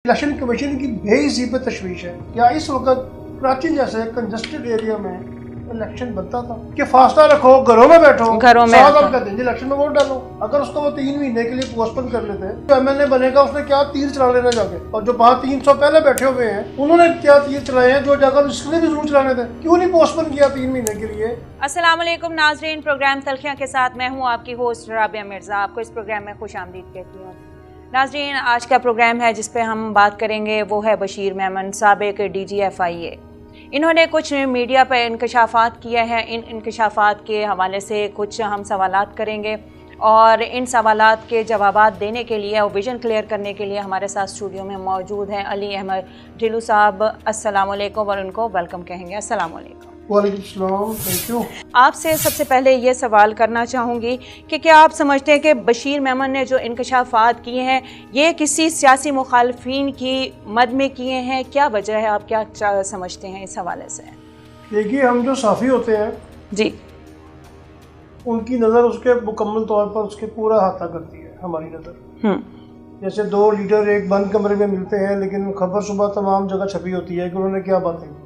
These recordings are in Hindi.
इलेक्शन कमीशन की बेइज्जती पे तशवीश है। क्या इस वक्त कराची जैसे कंजस्टेड एरिया में इलेक्शन बनता था कि फासला रखो, घरों में बैठो, घरों में का दिन इलेक्शन में वोट डालो। अगर उसको वो 3 महीने के लिए पोस्टपोन कर लेते, तो एमएलए बनेगा उसने क्या तीर चला लेना जाके, और जो वहाँ 300 पहले बैठे हुए हैं उन्होंने क्या तीर चलाए हैं जो जाकर उसने भी जरूर चलाने थे। क्यों नहीं पोस्टपोन किया 3 महीने के लिए। अस्सलाम वालेकुम नाज़रीन, प्रोग्राम तलखियां के साथ मैं हूं आपकी होस्ट राबिया मिर्ज़ा। आपको इस प्रोग्राम में खुशामदीद कहती हूं। नाज़रीन, आज का प्रोग्राम है जिस पे हम बात करेंगे वो है बशीर मेमन, साबिक़ DGFIA। इन्होंने कुछ मीडिया पर इंकशाफात किए हैं। इन इंकशाफात के हवाले से कुछ हम सवालात करेंगे और इन सवालात के जवाबात देने के लिए और विजन क्लियर करने के लिए हमारे साथ स्टूडियो में मौजूद हैं अली अहमद ढिल्लू साहब। अस्सलाम वालेकुम और उनको वेलकम कहेंगे। अस्सलाम वालेकुम। वालेकुम सलाम, थैंक यू। आपसे सबसे पहले ये सवाल करना चाहूँगी कि क्या आप समझते हैं कि बशीर मेमन ने जो इंकशाफात किए हैं ये किसी सियासी मुखालफिन की मद में किए हैं? क्या वजह है, आप क्या समझते हैं इस हवाले से? देखिए, हम जो साफ़ी होते हैं जी, उनकी नज़र उसके मुकम्मल तौर पर उसके पूरा अहाता करती है हमारी नज़र। जैसे 2 लीडर एक बंद कमरे में मिलते हैं लेकिन खबर सुबह तमाम जगह छपी होती है कि उन्होंने क्या बातें की।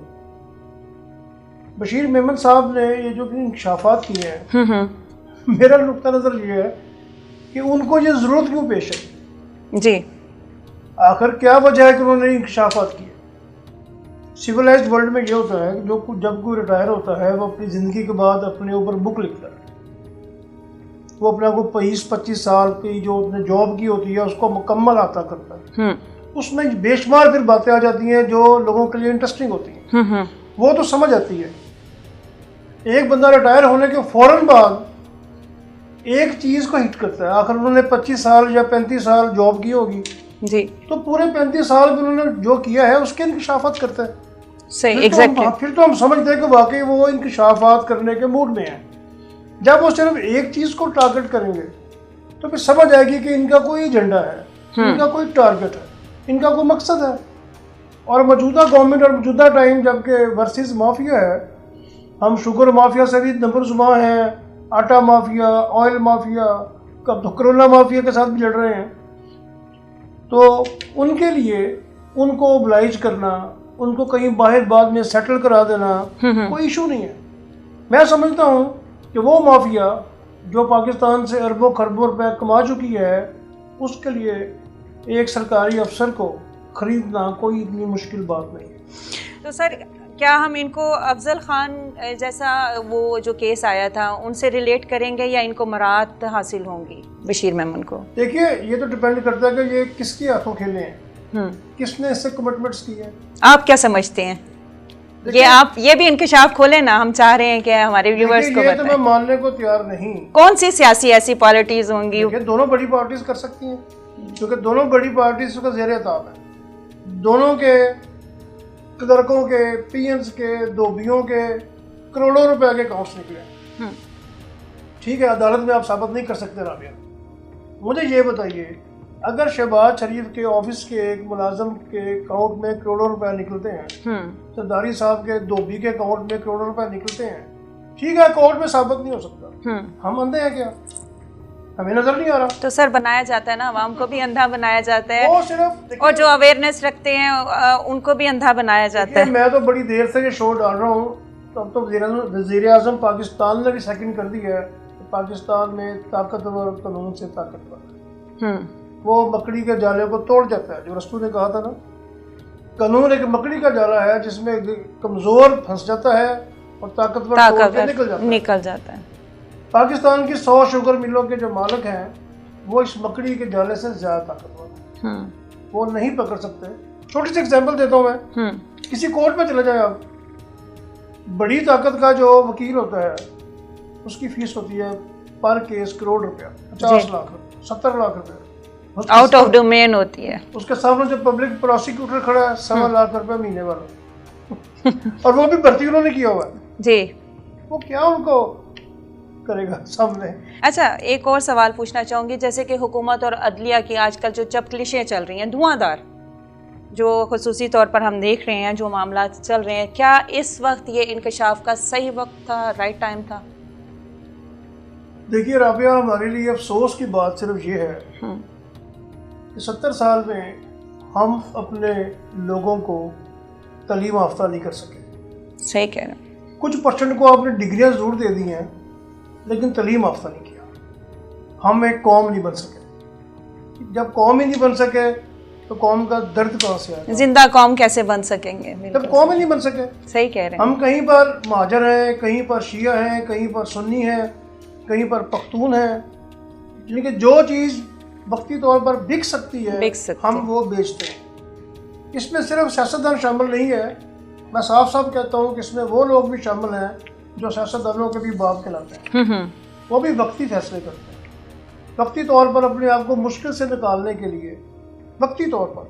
बशीर मेमन साहब ने ये जो इंकशाफात किए हैं, मेरा नुक्ता नज़र ये है कि उनको ये ज़रूरत क्यों पेश है जी। आखिर क्या वजह है कि उन्होंने इंकशाफात किए। सिविलाइज्ड वर्ल्ड में ये होता है कि जब कोई रिटायर होता है वो अपनी ज़िंदगी के बाद अपने ऊपर बुक लिखता है। वो अपने को 25-25 साल की जो उसने जॉब की होती है उसको मुकम्मल आता करता है। उसमें बेशुमार फिर बातें आ जाती हैं जो लोगों के लिए इंटरेस्टिंग होती हैं। वो तो समझ आती है। एक बंदा रिटायर होने के फौरन बाद एक चीज़ को हिट करता है। आखिर उन्होंने 25 साल या 35 साल जॉब की होगी जी, तो पूरे 35 साल में उन्होंने जो किया है उसके इंकशाफात करता है। सही, एग्जैक्टली। फिर तो हम समझते हैं कि वाकई वो इंकशाफात करने के मूड में है। जब वो सिर्फ एक चीज़ को टारगेट करेंगे तो फिर समझ आएगी कि इनका कोई एजेंडा है, इनका कोई टारगेट है, इनका कोई मकसद है। और मौजूदा गवर्नमेंट और मौजूदा टाइम जबकि वर्सेस माफिया है, हम शुगर माफिया से भी नंबर जुबां हैं, आटा माफिया, ऑयल माफिया, कब तो कोरोना माफिया के साथ भी लड़ रहे हैं। तो उनके लिए उनको ओबलाइज करना, उनको कहीं बाहर बाद में सेटल करा देना कोई इशू नहीं है। मैं समझता हूँ कि वो माफिया जो पाकिस्तान से अरबों खरबों रुपए कमा चुकी है उसके लिए एक सरकारी अफसर को खरीदना कोई इतनी मुश्किल बात नहीं है। तो सर, क्या हम इनको अफजल खान जैसा वो जो केस आया था उनसे रिलेट करेंगे या इनको मराहत हासिल होंगी बशीर मेमन को? देखिए, ये तो डिपेंड करता है कि ये किसके हाथों खेले हैं, किसने इससे कमिटमेंट्स की है। आप क्या समझते हैं? ये आप ये भी इंकशाफ खोले ना, हम चाह रहे हैं कि हमारे व्यूअर्स को बताएं। तो मैं मानने को तैयार नहीं। कौन सी सियासी ऐसी पार्टीज होंगी? दोनों बड़ी पार्टीज कर सकती हैं क्योंकि दोनों बड़ी पार्टीज का ज़ेर-ए-ताब है। दोनों के क्लर्कों के, पीएन्स के, धोबियों के करोड़ों रुपए के अकाउंट्स निकले। ठीक है, अदालत में आप साबित नहीं कर सकते राबिया। मुझे ये बताइए, अगर शहबाज शरीफ के ऑफिस के एक मुलाजम के अकाउंट में करोड़ों रुपए निकलते हैं, सरदारी साहब के धोबी के अकाउंट में करोड़ों रुपए निकलते हैं, ठीक है, कोर्ट में साबित नहीं हो सकता। हम अंधे हैं क्या? हमें नजर नहीं आ रहा। तो सर, बनाया जाता है ना, आवाम को भी अंधा बनाया जाता है, वो सिर्फ और जो अवेयरनेस रखते हैं उनको भी अंधा बनाया जाता है। मैं तो बड़ी देर से ये शो डाल रहा हूँ, अब तो वज़ीर आज़म पाकिस्तान ने भी सेकंड कर दिया है कि पाकिस्तान में ताकतवर कानून से ताकतवर। वो मकड़ी के जाले को तोड़ जाता है। जो रसूल ने कहा था ना, कानून एक मकड़ी का जाला है जिसमें कमजोर फंस जाता है और ताकतवर निकल जाता है। पाकिस्तान की 100 शुगर मिलों के जो मालिक हैं वो इस मकड़ी के जाले से ज्यादा ताकतवर हैं। वो नहीं पकड़ सकते। छोटी सी एग्जांपल देता हूँ मैं। किसी कोर्ट में चले जाए आप, बड़ी ताकत का जो वकील होता है उसकी फीस होती है पर केस करोड़ रुपया, 50 लाख, 70 लाख रुपए आउट ऑफ डोमेन होती है। उसके सामने जो पब्लिक प्रोसिक्यूटर खड़ा है 1.25 लाख रुपए महीने वाला और वो भी भर्ती उन्होंने किया हुआ है जी। वो क्या उनको करेगा सामने। अच्छा, एक और सवाल पूछना चाहूँगी, जैसे कि हुकूमत और अदलिया की आजकल जो चपकलिशें चल रही हैं, धुआंधार, जो खुसूसी तौर पर हम देख रहे हैं जो मामला चल रहे हैं, क्या इस वक्त ये इंकशाफ का सही वक्त था, राइट टाइम था? देखिए राबिया, हमारे लिए अफसोस की बात सिर्फ ये है कि 70 साल में हम अपने लोगों को तालीम याफ्ता नहीं कर सके। सही कह रहे हैं। कुछ परसेंट को आपने डिग्रियां ज़रूर दे दी हैं लेकिन तालीम याफ्ता नहीं किया। हम एक कौम नहीं बन सके। जब कौम ही नहीं बन सके तो कौम का दर्द कहाँ से आएगा? जिंदा कौम कैसे बन सकेंगे? जब कौम ही नहीं बन सके। सही कह रहे हैं। हम कहीं पर महाजर हैं, कहीं पर शिया हैं, कहीं पर सुन्नी हैं, कहीं पर पख्तून हैं, यानी कि जो चीज़ वक्ती तौर पर बिक सकती है हम वो बेचते हैं। इसमें सिर्फ सियासतदान शामिल नहीं है, मैं साफ साफ कहता हूँ कि इसमें वो लोग भी शामिल हैं जो सियासतदानों के भी बाप कहलाते हैं। वो भी वक्ती फैसले करते हैं, वक्ती तौर पर अपने आप को मुश्किल से निकालने के लिए, वक्ती तौर पर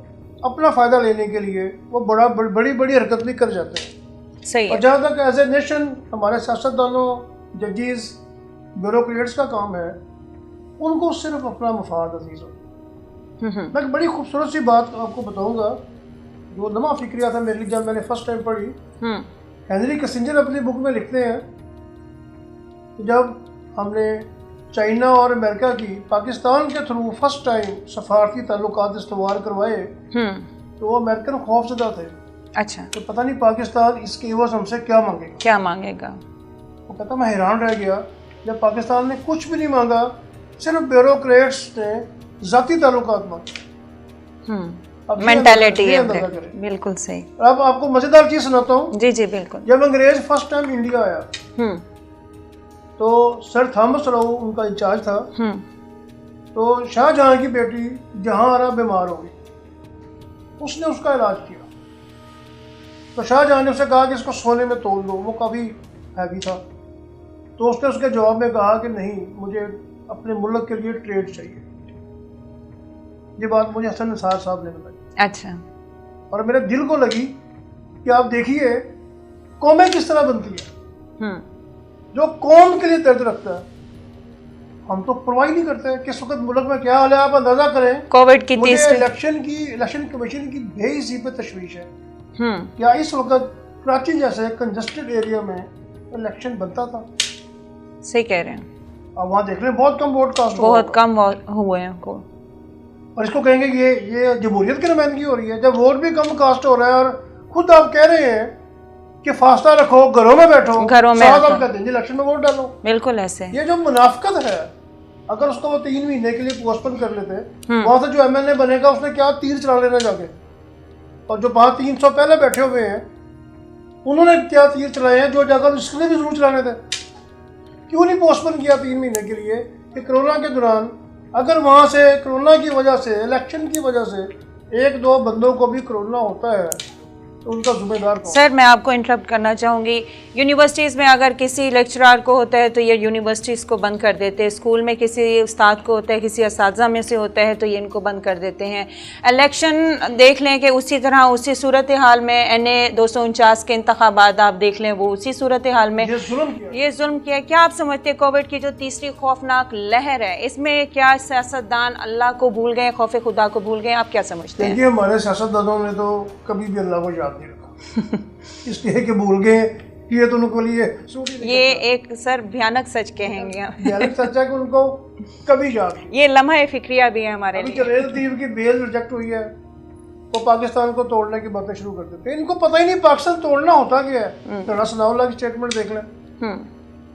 अपना फ़ायदा लेने के लिए वो बड़ी बड़ी हरकत भी कर जाते हैं। सही है। और जहाँ तक एज ए नेशन हमारे सियासतदानों, जजेस, ब्यूरोक्रेट्स का काम है, उनको सिर्फ अपना मफाद अजीज हो। मैं एक बड़ी खूबसूरत सी बात आपको बताऊंगा जो नमा फिक्रिया था मेरे लिए जब मैंने फर्स्ट टाइम पढ़ी। हेनरी किसिंजर अपनी बुक में लिखते हैं कि जब हमने चाइना और अमेरिका की पाकिस्तान के थ्रू फर्स्ट टाइम सफारती ताल्लुकात इस्तवार करवाए तो वो अमेरिकन खौफजदा थे। अच्छा। तो पता नहीं पाकिस्तान इसके एवज हमसे क्या मांगेगा। वो कहता मैं हैरान रह गया जब पाकिस्तान ने कुछ भी नहीं मांगा, सिर्फ ब्यूरोक्रेट्स ने जाती ताल्लुकात मांगे। मेंटालिटी है। बिल्कुल सही। अब आपको मजेदार चीज सुनाता हूँ। जी जी बिल्कुल। जब अंग्रेज फर्स्ट टाइम इंडिया आया तो सर थॉमस राव उनका इंचार्ज था। तो शाहजहां की बेटी जहांआरा बीमार हो गई, उसने उसका इलाज किया। तो शाहजहां ने उसे कहा कि इसको सोने में तोल दो, वो काफ़ी हैवी था। तो उसने उसके जवाब में कहा कि नहीं, मुझे अपने मुल्क के लिए ट्रेड चाहिए। ये बात मुझे हसन निसार साहब ने बताई। अच्छा। और मेरे दिल को लगी कि आप देखिए कौमें किस तरह बनती है। जो कौम के लिए दर्द रखता है हम तो परवाह नहीं करते किस वक्त मुल्क में क्या हाल है। आप अंदाजा करें, कोविड की तीसरी इलेक्शन कमीशन की बेइज्जती पे तशवीश है। क्या इस वक्त कराची जैसे कंजस्टेड एरिया में इलेक्शन बनता था? सही कह रहे हैं। अब वहाँ देख लें बहुत कम वोट कास्ट बहुत कम हुए हैं को। और इसको कहेंगे ये जमहूरियत की नुमाइंदगी हो रही है जब वोट भी कम कास्ट हो रहा है। और खुद आप कह रहे हैं कि फासला रखो, घरों में बैठो, घरों में आप कहते हैं इलेक्शन में वोट डालो। बिल्कुल ऐसे। ये जो मुनाफकत है, अगर उसको वो 3 महीने के लिए पोस्टपोन कर लेते, वहां से जो एमएलए बनेगा उसने क्या तीर चला लेना जाके। और जो 300 पहले बैठे हुए हैं उन्होंने क्या तीर चलाए हैं जो जाकर इसलिए भी जरूर चलाने थे। क्यों नहीं पोस्टपोन किया 3 महीने के लिए कि कोरोना के दौरान अगर वहां से कोरोना की वजह से, इलेक्शन की वजह से 1-2 बंदों को भी कोरोना होता है तो उनका जिम्मेदार कौन? सर मैं आपको इंटरप्ट करना चाहूँगी। यूनिवर्सिटीज़ में अगर किसी लेक्चरार को होता है तो ये यूनिवर्सिटीज़ को बंद कर देते हैं। स्कूल में किसी उस्ताद को होता है, किसी असातिज़ा में से होता है तो ये इनको बंद कर देते हैं। इलेक्शन देख लें कि उसी तरह उसी सूरत हाल में NA 249 के इंतखाबात आप देख लें, वो उसी सूरत हाल में ये जुल्म किया। क्या आप समझते हैं कोविड की जो तीसरी खौफनाक लहर है इसमें क्या सियासतदान अल्लाह को भूल गए, खौफ खुदा को भूल गए? आप क्या समझते हैं? हमारे सियासतदानों ने तो कभी भी अल्लाह को याद नहीं रखा इसलिए कि भूल गए कि ये तो उनको लिए ये एक सर भयानक सच कहेंगे। भयानक सच है कि उनको कभी याद नहीं। ये लम्हा फिक्रिया भी है हमारे लिए। रेल तीर की बेल रिजेक्ट हुई है वो पाकिस्तान को तोड़ने की बातें शुरू कर देते हैं। इनको पता ही नहीं पाकिस्तान तोड़ना होता क्या है। राणा सनाउल्लाह की स्टेटमेंट देख लें।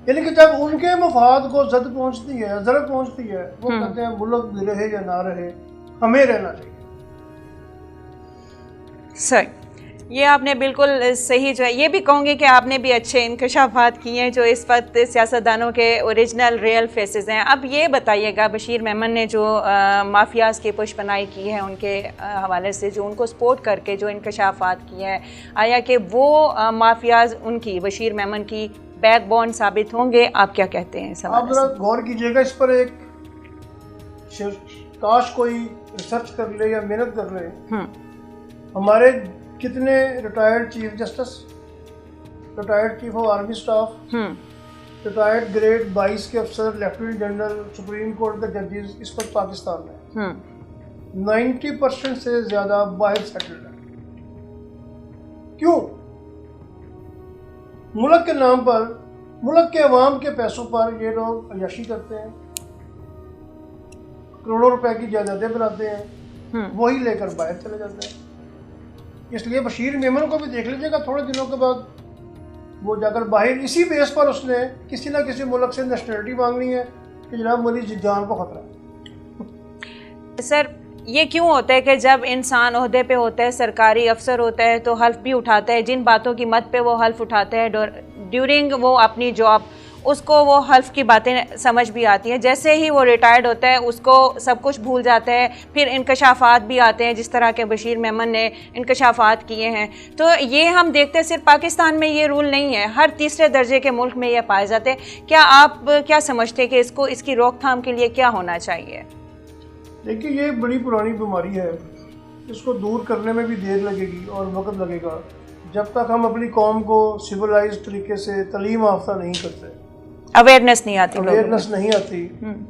यानी कि जब उनके मफाद को जद पहुंचती है, जरूरत पहुंचती है, वो कहते हैं मुल्क रहे या ना रहे हमें रहना चाहिए। सर ये आपने बिल्कुल सही जो है, ये भी कहूँगी कि आपने भी अच्छे इंकशाफात किए हैं जो इस वक्त सियासतदानों के ओरिजिनल रियल फेसेस हैं। अब ये बताइएगा बशीर मेमन ने जो माफियाज़ की पुशपनाई की है उनके हवाले से, जो उनको सपोर्ट करके जो इंकशाफात किए हैं, आया कि वो माफियाज़ उनकी बशीर मेमन की बैकबोन साबित होंगे? आप क्या कहते हैं? आप जरा गौर कीजिएगा इस पर। एक काश कोई रिसर्च कर ले या मेहनत कर ले। हमारे कितने retired chief justice, retired chief of army staff, retired grade 22 के अफसर, लेफ्टिनेंट जनरल, सुप्रीम कोर्ट के जजेस इस वक्त पाकिस्तान में 90% से ज्यादा बाहर सेटल्ड है। क्यों? मुल्क के नाम पर, मुल्क के अवाम के पैसों पर ये लोग अयाशी करते हैं, करोड़ों रुपए की जायदादें बनाते हैं, वही लेकर बाहर चले जाते हैं। इसलिए बशीर मेमन को भी देख लीजिएगा, थोड़े दिनों के बाद वो जाकर बाहर इसी बेस पर उसने किसी ना किसी मुल्क से नेशनलिटी मांगनी है कि जनाब मेरी जान को खतरा है। सर ये क्यों होता है कि जब इंसान ओहदे पे होता है, सरकारी अफसर होता है, तो हल्फ भी उठाता है, जिन बातों की मद पे वो हल्फ उठाता है ड्यूरिंग वो अपनी जॉब, उसको वो हल्फ की बातें समझ भी आती हैं। जैसे ही वो रिटायर्ड होता है उसको सब कुछ भूल जाता है। फिर इंकशाफात भी आते हैं जिस तरह के बशीर मेमन ने इंकशाफात किए हैं। तो ये हम देखते हैं सिर्फ पाकिस्तान में ये रूल नहीं है, हर तीसरे दर्जे के मुल्क में ये पाए जाते हैं। क्या आप क्या समझते हैं कि इसकी रोकथाम के लिए क्या होना चाहिए? देखिए ये बड़ी पुरानी बीमारी है, इसको दूर करने में भी देर लगेगी और वक्त लगेगा जब तक हम अपनी कौम को सिविलाइज तरीके से तालीम याफ्ता नहीं करते, अवेयरनेस नहीं आती,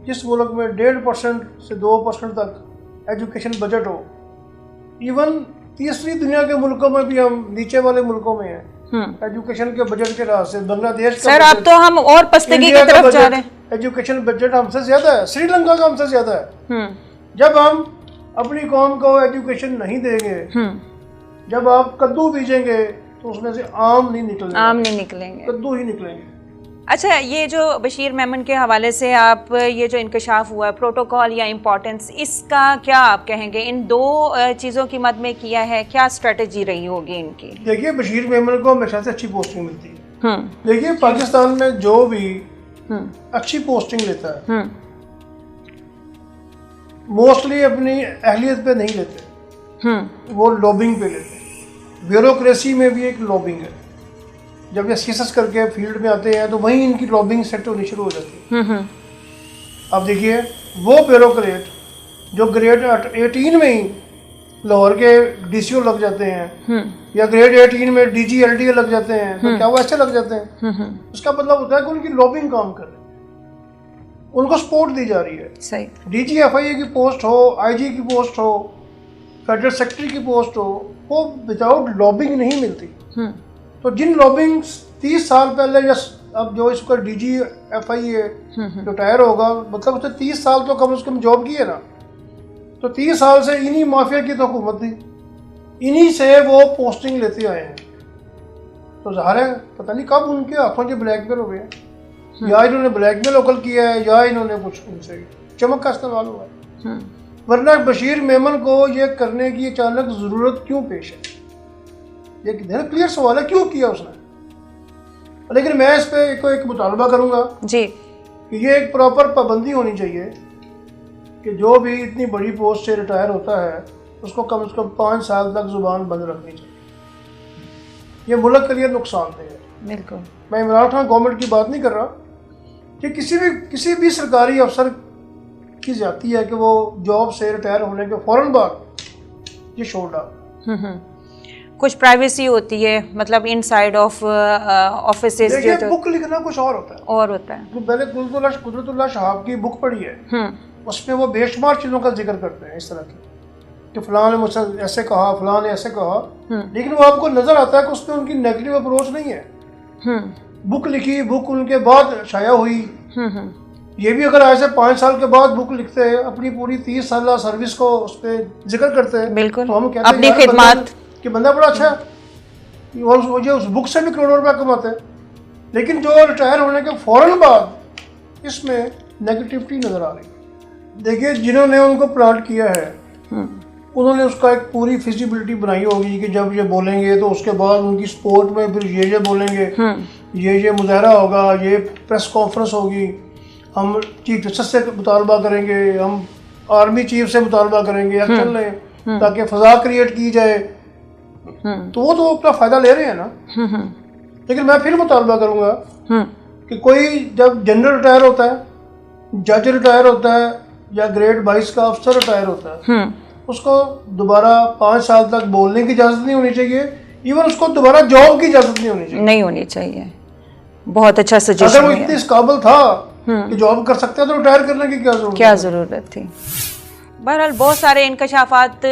जिस मुल्क में 1.5% से 2% तक एजुकेशन बजट हो, इवन तीसरी दुनिया के मुल्कों में भी हम नीचे वाले मुल्कों में हैं एजुकेशन के बजट के राज से। बांग्लादेश का सर अब तो हम और पस्तगी की तरफ जा रहे हैं। एजुकेशन बजट हमसे ज्यादा है, श्रीलंका का हमसे ज्यादा है। जब हम अपनी कौम को एजुकेशन नहीं देंगे, जब आप कद्दू बीजेंगे तो उसमें से आम नहीं निकलेंगे, कद्दू ही निकलेंगे। अच्छा, ये जो बशीर मेमन के हवाले से आप ये जो इंकशाफ हुआ है, प्रोटोकॉल या इम्पोर्टेंस, इसका क्या आप कहेंगे? इन दो चीज़ों की मद में किया है, क्या स्ट्रेटजी रही होगी इनकी? देखिए बशीर मेमन को हमेशा से अच्छी पोस्टिंग मिलती है। देखिए पाकिस्तान में जो भी अच्छी पोस्टिंग लेता है मोस्टली अपनी अहलियत पे नहीं लेते, वो लॉबिंग पे लेते हैं। ब्यूरोक्रेसी में भी एक लॉबिंग है। जब ये सीएसएस करके फील्ड में आते हैं तो वहीं इनकी लॉबिंग सेट होनी शुरू हो जाती है। अब देखिए वो ब्यूरोक्रेट जो ग्रेड 18 में ही लाहौर के डीसीओ लग जाते हैं या ग्रेड 18 में डीजीएलडी लग जाते हैं, तो क्या वो ऐसे लग जाते हैं? उसका मतलब होता है कि उनकी लॉबिंग काम कर रही है, उनको सपोर्ट दी जा रही है। सही। डीजीएफआईए की पोस्ट हो, आईजी की पोस्ट हो, फेडरल सेक्रेटरी की पोस्ट हो, वो विदाउट लॉबिंग नहीं मिलती। तो जिन लॉबिंग 30 साल पहले या अब जो इसका डीजीएफआईए रिटायर होगा, मतलब उसने 30 साल तो कम से कम जॉब की है ना, तो 30 साल से इन्हीं माफिया की तो हुकूमत थी, इन्हीं से वो पोस्टिंग लेते आए हैं। तो ज़ाहिर है पता नहीं कब उनके हाथों से ब्लैकमेल हो गए, या इन्होंने ब्लैकमेल ओकल किया है या इन्होंने कुछ उनसे चमक का इस्तेमाल हुआ है। वरना बशीर मेमन को ये करने की अचानक ज़रूरत क्यों पेश है? ये क्लियर सवाल है, क्यों किया उसने? लेकिन मैं इस पे एक मुतालबा करूँगा जी कि ये एक प्रॉपर पाबंदी होनी चाहिए कि जो भी इतनी बड़ी पोस्ट से रिटायर होता है उसको कम से कम 5 साल तक जुबान बंद रखनी चाहिए। ये मुल्क के लिए नुकसानदेह है। बिल्कुल। मैं इमरान खान गवर्नमेंट की बात नहीं कर रहा कि किसी भी सरकारी अफसर की जाती है कि वो जॉब से रिटायर होने के फ़ौरन बाद ये छोड़ डाल। कुछ प्राइवेसी होती है, मतलब इनसाइड ऑफ ऑफिसेज। देखिए बुक लिखना कुछ और होता है। तो मैंने कुदरतुल्लाह शहाब की बुक पढ़ी है, उसमें वो बेशुमार चीज़ों का जिक्र करते हैं इस तरह की कि फलां ने मुझसे ऐसे कहा, फलां ने ऐसे कहा, लेकिन वो आपको नजर आता है कि उसमें उनकी नेगेटिव अप्रोच नहीं है। बुक लिखी, बुक उनके बाद शाया हुई। ये भी अगर ऐसे 5 साल के बाद बुक लिखते हैं, अपनी पूरी 30 साल सर्विस को उस पर जिक्र करते हैं, बिल्कुल, तो हम कहते अपनी खिदमत कि बंदा बड़ा अच्छा है और मुझे उस बुक से भी करोड़ों रुपया कमाते हैं। लेकिन जो रिटायर होने के फ़ौरन बाद इसमें नेगेटिविटी नज़र आ रही है। देखिए जिन्होंने उनको प्लाट किया है उन्होंने उसका एक पूरी फिजिबिलिटी बनाई होगी कि जब ये बोलेंगे तो उसके बाद उनकी सपोर्ट में फिर ये बोलेंगे, ये मुजाहरा होगा, ये प्रेस कॉन्फ्रेंस होगी, हम चीफ जस्टिस से मुतालबा करेंगे, हम आर्मी चीफ से मुतालबा करेंगे, एक्शन लें ताकि फ़ज़ा क्रिएट की जाए। तो वो तो अपना फ़ायदा ले रहे हैं ना। लेकिन मैं फिर मुतालबा करूँगा कि कोई जब जनरल रिटायर होता है, जज रिटायर होता है या ग्रेड 22 का अफसर रिटायर होता है, उसको दोबारा 5 साल तक बोलने की इजाज़त नहीं होनी चाहिए, इवन उसको दोबारा जॉब की इजाज़त नहीं होनी चाहिए। बहुत अच्छा सजेशन। अगर वो इतने इस काबिल था कि जॉब कर सकता है तो रिटायर करने की क्या जरूरत थी? बहरहाल बहुत सारे इंकशाफात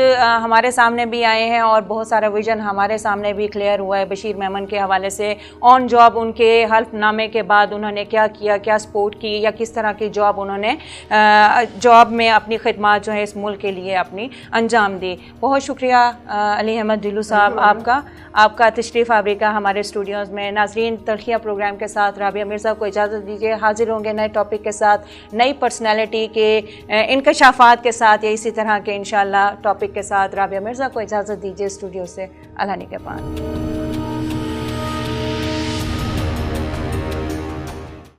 हमारे सामने भी आए हैं और बहुत सारा विजन हमारे सामने भी क्लियर हुआ है बशीर मेमन के हवाले से। ऑन जॉब उनके हल्फनामे के बाद उन्होंने क्या किया, क्या सपोर्ट की या किस तरह की जॉब उन्होंने जॉब में अपनी खिदमत जो है इस मुल्क के लिए अपनी अंजाम दी। बहुत शुक्रिया अली अहमद ढिल्लू साहब आपका तशरीफ़ आवरी का हमारे स्टूडियोज़ में। नाज़रीन, तलखियाँ प्रोग्राम के साथ राबिया मिर्ज़ा को इजाज़त दीजिए। हाजिर होंगे नए टॉपिक के साथ, नई पर्सनैलिटी के इंकशाफात के साथ या इसी तरह के इंशाअल्लाह टॉपिक के साथ। राबिया मिर्ज़ा को इजाज़त दीजिए स्टूडियो से। अल्लाह निगहबान।